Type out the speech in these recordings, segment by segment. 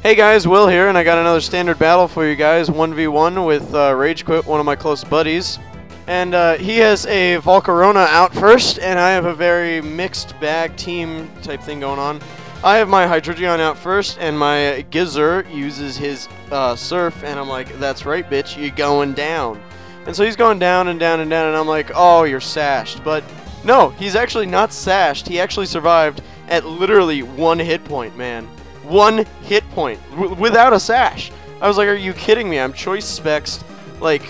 Hey guys, Will here, and I got another standard battle for you guys, 1v1 with Ragekwt, one of my close buddies. And he has a Volcarona out first, and I have a very mixed bag team type thing going on. I have my Hydreigon out first, and my Gizzer uses his Surf, and I'm like, that's right, bitch, you're going down. And so he's going down and down and down, and I'm like, oh, you're sashed. But no, he's actually not sashed. He actually survived at literally 1 hit point, man. 1 hit point without a sash. I was like, are you kidding me? I'm choice specs, like,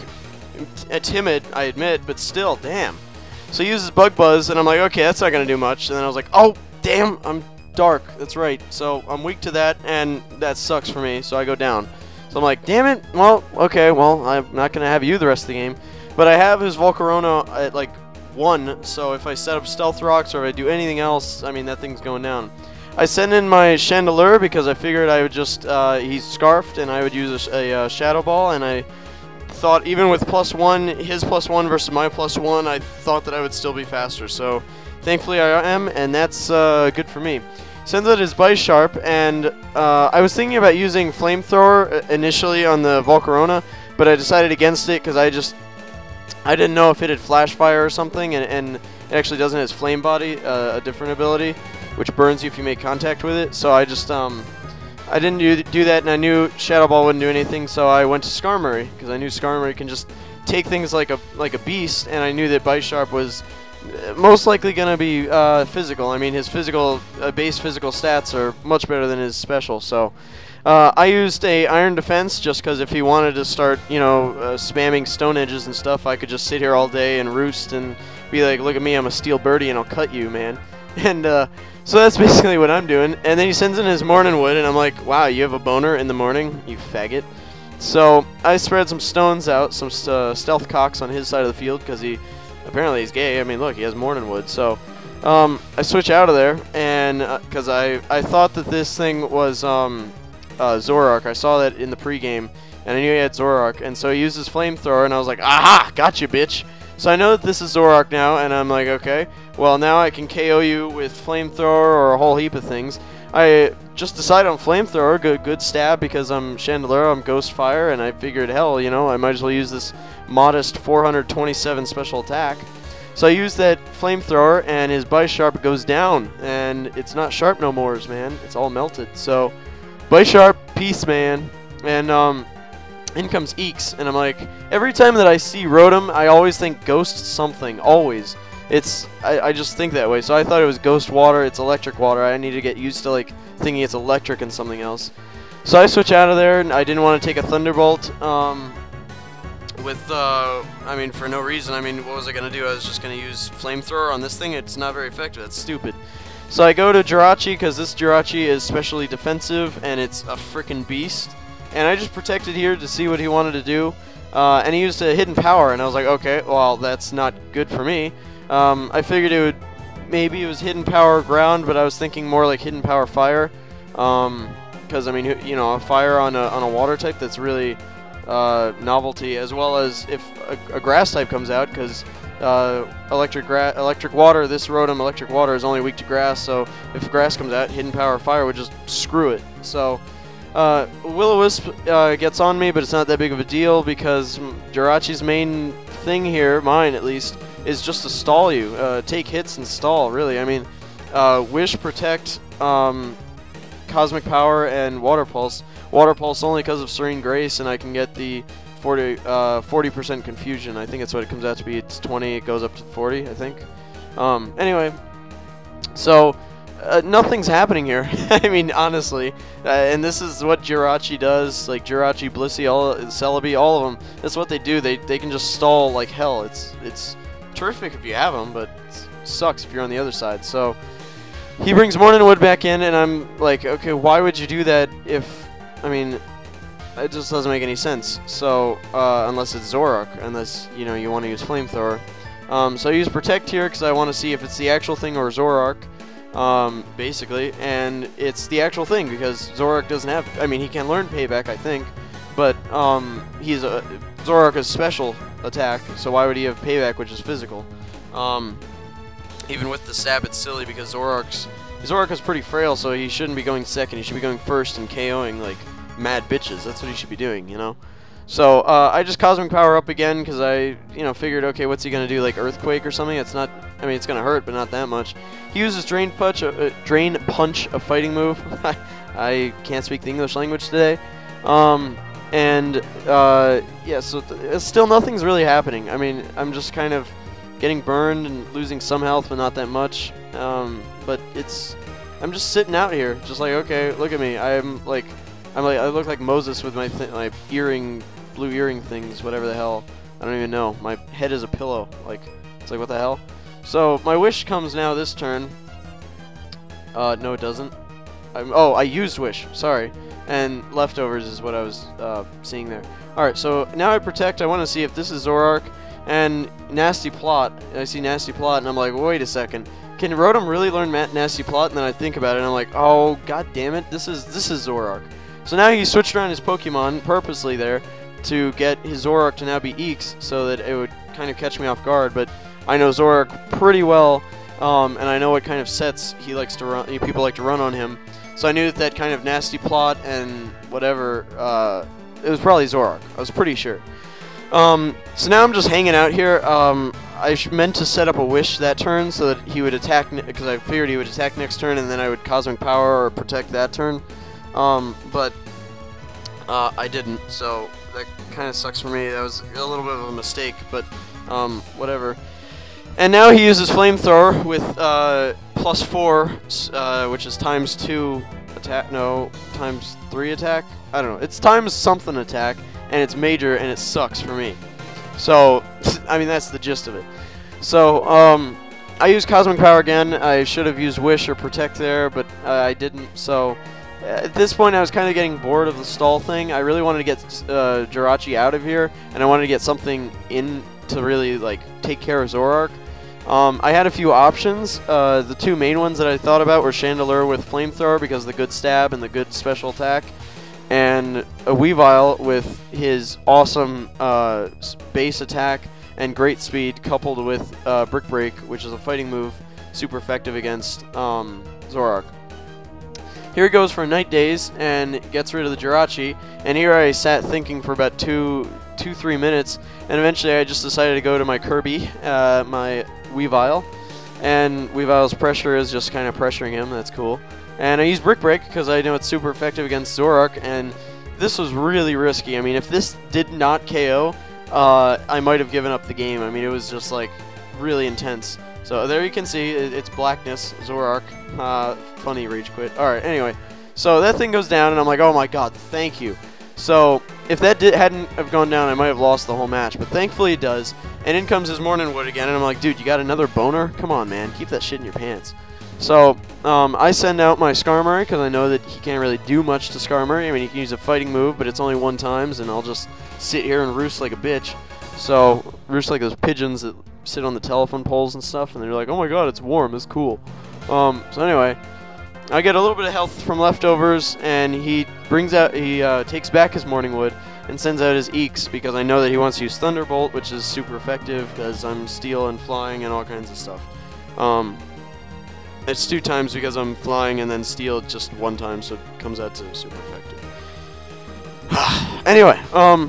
timid, I admit, but still, damn. So he uses Bug Buzz, and I'm like, okay, that's not going to do much. And then I was like, oh, damn, I'm dark. That's right. So I'm weak to that, and that sucks for me, so I go down. So I'm like, damn it. Well, okay, well, I'm not going to have you the rest of the game. But I have his Volcarona at, like, 1, so if I set up Stealth Rocks or if I do anything else, I mean, that thing's going down. I sent in my Chandelure because I figured I would just, he's Scarfed, and I would use a Shadow Ball, and I thought even with +1, his +1 versus my +1, I thought that I would still be faster. So thankfully I am, and that's good for me. Sends out his Bisharp, and I was thinking about using Flamethrower initially on the Volcarona, but I decided against it because I didn't know if it had Flash Fire or something, and it actually doesn't. It's Flame Body, a different ability, which burns you if you make contact with it. So I just I didn't do that, and I knew Shadow Ball wouldn't do anything, so I went to Skarmory because I knew Skarmory can just take things like a beast, and I knew that Bisharp was most likely going to be physical. I mean, his base physical stats are much better than his special. So I used a Iron Defense just because if he wanted to start, you know, spamming Stone Edges and stuff, I could just sit here all day and roost and be like, look at me, I'm a Steel Birdie, and I'll cut you, man. And so that's basically what I'm doing. And then he sends in his Morning Wood, and I'm like, wow, you have a boner in the morning, you faggot. So I spread some stones out, some Stealth Cocks on his side of the field, because apparently he's gay. I mean, look, he has Morning Wood. So I switch out of there, and because I thought that this thing was Zoroark. I saw that in the pregame, and I knew he had Zoroark. And so he uses Flamethrower, and I was like, aha, gotcha, bitch. So I know that this is Zoroark now, and I'm like, okay, well, now I can KO you with Flamethrower or a whole heap of things. I just decided on Flamethrower, good stab, because I'm Chandelure, I'm Ghost Fire, and I figured, hell, you know, I might as well use this modest 427 special attack. So I used that Flamethrower, and his Bisharp goes down, and it's not sharp no more, man. It's all melted. So Bisharp, peace, man. And in comes Eeks, and I'm like, every time that I see Rotom, I always think Ghost something, always. I just think that way, so I thought it was Ghost Water, it's Electric Water. I need to get used to, like, thinking it's electric and something else. So I switch out of there, and I didn't want to take a Thunderbolt, I mean, for no reason. I mean, what was I going to do? I was just going to use Flamethrower on this thing. It's not very effective. That's stupid. So I go to Jirachi, because this Jirachi is specially defensive, and it's a frickin' beast. And I just protected here to see what he wanted to do. And he used a Hidden Power, and I was like, okay, well, that's not good for me. I figured maybe it was Hidden Power Ground, but I was thinking more like Hidden Power Fire. Because, I mean, you know, a Fire on a Water type, that's really novelty, as well as if a Grass type comes out, because Electric Water, this Rotom Electric Water is only weak to Grass, so if Grass comes out, Hidden Power Fire would just screw it. So Will-O-Wisp gets on me, but it's not that big of a deal because Jirachi's main thing here, mine at least, is just to stall you. Take hits and stall, really. I mean, Wish, Protect, Cosmic Power, and Water Pulse. Water Pulse only because of Serene Grace, and I can get the 40% Confusion. I think that's what it comes out to be. It's 20, it goes up to 40, I think. Anyway, so nothing's happening here. I mean, honestly, and this is what Jirachi does. Like Jirachi, Blissey, Celebi, all of them. That's what they do. They can just stall like hell. It's terrific if you have them, but it sucks if you're on the other side. So he brings Morning Wood back in, and I'm like, okay, why would you do that if, I mean, it just doesn't make any sense. So unless it's Zoroark, unless, you know, you want to use Flamethrower. So I use Protect here because I want to see if it's the actual thing or Zoroark. Basically, and it's the actual thing because Zoroark doesn't have, I mean, he can learn Payback, I think, but Zoroark is special attack, so why would he have Payback, which is physical? Even with the stab, it's silly because Zoroark's Zorak is pretty frail, so he shouldn't be going second. He should be going first and KOing like mad bitches. That's what he should be doing, you know? So I just Cosmic Power up again because I, figured, okay, what's he going to do, like Earthquake or something? It's not, I mean, it's going to hurt, but not that much. He uses Drain Punch, a fighting move. I can't speak the English language today. Yeah, so still nothing's really happening. I mean, I'm just kind of getting burned and losing some health, but not that much. But I'm just sitting out here, just like, okay, look at me. I look like Moses with my blue earring things, whatever the hell. I don't even know. My head is a pillow. Like, it's like, what the hell? So my wish comes now this turn. No, it doesn't. I used wish. Sorry. And leftovers is what I was seeing there. Alright, so now I protect. I want to see if this is Zorak. And Nasty Plot. I see Nasty Plot, and I'm like, wait a second. Can Rotom really learn Nasty Plot? And then I think about it, and I'm like, oh, god damn it. This is Zorak. So now he switched around his Pokemon purposely there to get his Zorak to now be Eeks, so that it would kind of catch me off guard. But I know Zorak pretty well, and I know what kind of sets he likes to run. People like to run on him. So I knew that kind of Nasty Plot and whatever, it was probably Zorak. I was pretty sure. So now I'm just hanging out here. I meant to set up a Wish that turn so that he would attack, because I figured he would attack next turn and then I would Cosmic Power or protect that turn. But I didn't, so that kind of sucks for me. That was a little bit of a mistake, but whatever. And now he uses Flamethrower with +4, which is ×2 attack. No, ×3 attack. I don't know. It's times something attack, and it's major, and it sucks for me. So, I mean, that's the gist of it. So, I used Cosmic Power again. I should have used Wish or Protect there, but I didn't. So, at this point, I was kind of getting bored of the stall thing. I really wanted to get Jirachi out of here, and I wanted to get something in to really, like, take care of Zorak. I had a few options. The two main ones that I thought about were Chandelure with Flamethrower because of the good stab and the good special attack, and a Weavile with his awesome base attack and great speed coupled with Brick Break, which is a fighting move, super effective against Zorak. Here he goes for Night Daze and gets rid of the Jirachi, and here I sat thinking for about 2-3 minutes, and eventually I just decided to go to my Kirby, my Weavile, and Weavile's pressure is just kind of pressuring him. That's cool. And I used Brick Break because I know it's super effective against Zorak, and this was really risky. I mean, if this did not KO, I might have given up the game. I mean, it was just like really intense. So there you can see it's Blackness, Zorak. Funny Ragekwt. Alright, anyway. So that thing goes down, and I'm like, oh my god, thank you. So if that hadn't have gone down, I might have lost the whole match. But thankfully it does. And in comes his Morning Wood again, and I'm like, dude, you got another boner? Come on, man. Keep that shit in your pants. So I send out my Skarmory because I know that he can't really do much to Skarmory. I mean, he can use a fighting move, but it's only 1 time, and I'll just sit here and roost like a bitch. So, roost like those pigeons that sit on the telephone poles and stuff, and they're like, oh my god, it's warm, it's cool. So anyway, I get a little bit of health from leftovers, and he takes back his Morning Wood and sends out his Eeks because I know that he wants to use Thunderbolt, which is super effective because I'm Steel and Flying and all kinds of stuff. It's 2 times because I'm Flying, and then Steel just 1 time, so it comes out to super effective. Anyway, so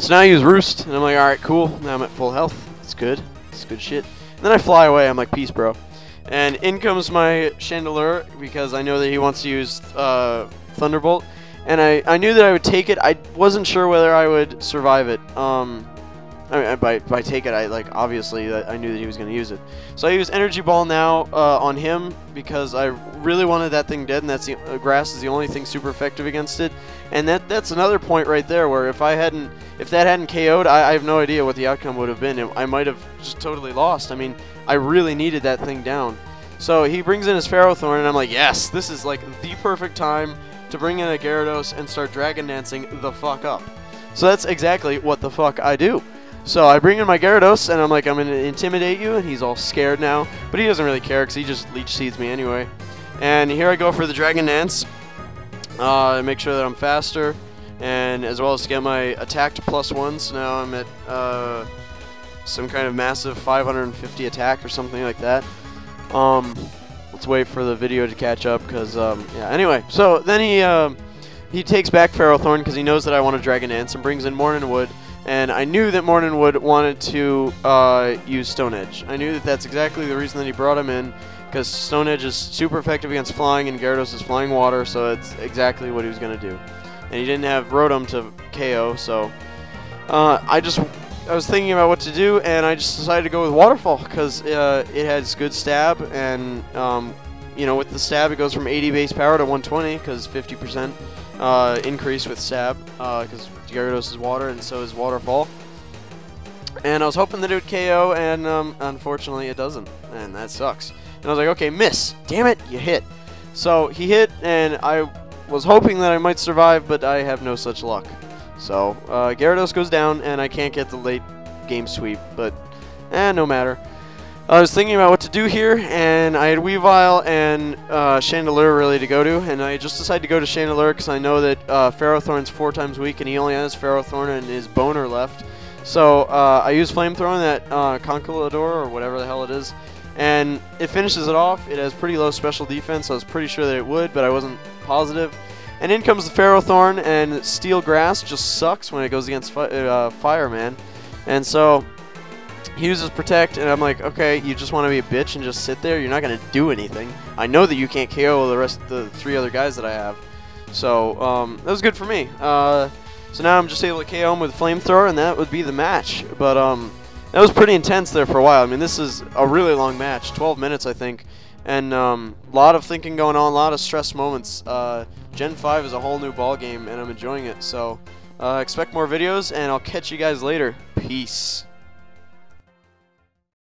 now I use Roost, and I'm like, alright, cool. Now I'm at full health. It's good. It's good shit. And then I fly away. I'm like, peace, bro. And in comes my Chandelure because I know that he wants to use Thunderbolt. And I knew that I would take it. I wasn't sure whether I would survive it. I mean, by take it, obviously, I knew that he was going to use it. So I use Energy Ball now on him because I really wanted that thing dead, and that's grass is the only thing super effective against it. And that's another point right there where if that hadn't KO'd, I have no idea what the outcome would have been. I might have just totally lost. I mean, I really needed that thing down. So he brings in his Ferrothorn, and I'm like, yes, this is like the perfect time to bring in a Gyarados and start Dragon Dancing the fuck up. So that's exactly what the fuck I do. So I bring in my Gyarados, and I'm like, I'm going to intimidate you, and he's all scared now. But he doesn't really care, because he just Leech Seeds me anyway. And here I go for the Dragon Dance. Make sure that I'm faster, and as well as to get my attack to +1. So now I'm at some kind of massive 550 attack or something like that. let's wait for the video to catch up, because, yeah, anyway. So then he takes back Ferrothorn because he knows that I want to Dragon Dance and brings in Morninwood. And I knew that Morninwood wanted to use Stone Edge. I knew that that's exactly the reason that he brought him in, because Stone Edge is super effective against flying, and Gyarados is flying water, so it's exactly what he was going to do. And he didn't have Rotom to KO, so I was thinking about what to do, and I just decided to go with Waterfall, because it has good stab, and you know, with the stab it goes from 80 base power to 120, because 50% increase with stab, because Gyarados is water, and so is Waterfall. And I was hoping that it would KO, and unfortunately it doesn't, and that sucks. And I was like, okay, miss. Damn it, you hit. So he hit, and I was hoping that I might survive, but I have no such luck. So Gyarados goes down, and I can't get the late game sweep, but no matter. I was thinking about what to do here, and I had Weavile and Chandelure really to go to, and I just decided to go to Chandelure because I know that Ferrothorn's 4 times weak, and he only has Ferrothorn and his Boner left. So I use Flamethrower on that Conkeldurr, or whatever the hell it is, and it finishes it off. It has pretty low special defense, so I was pretty sure that it would, but I wasn't positive. And in comes the Ferrothorn, and Steel Grass just sucks when it goes against Fire, man. And so he uses Protect, and I'm like, okay, you just want to be a bitch and just sit there? You're not going to do anything. I know that you can't KO the rest of the 3 other guys that I have. So that was good for me. So now I'm just able to KO him with Flamethrower, and that would be the match. But that was pretty intense there for a while. I mean, this is a really long match, 12 minutes, I think. And a lot of thinking going on, a lot of stress moments. Gen 5 is a whole new ball game, and I'm enjoying it. So expect more videos, and I'll catch you guys later. Peace.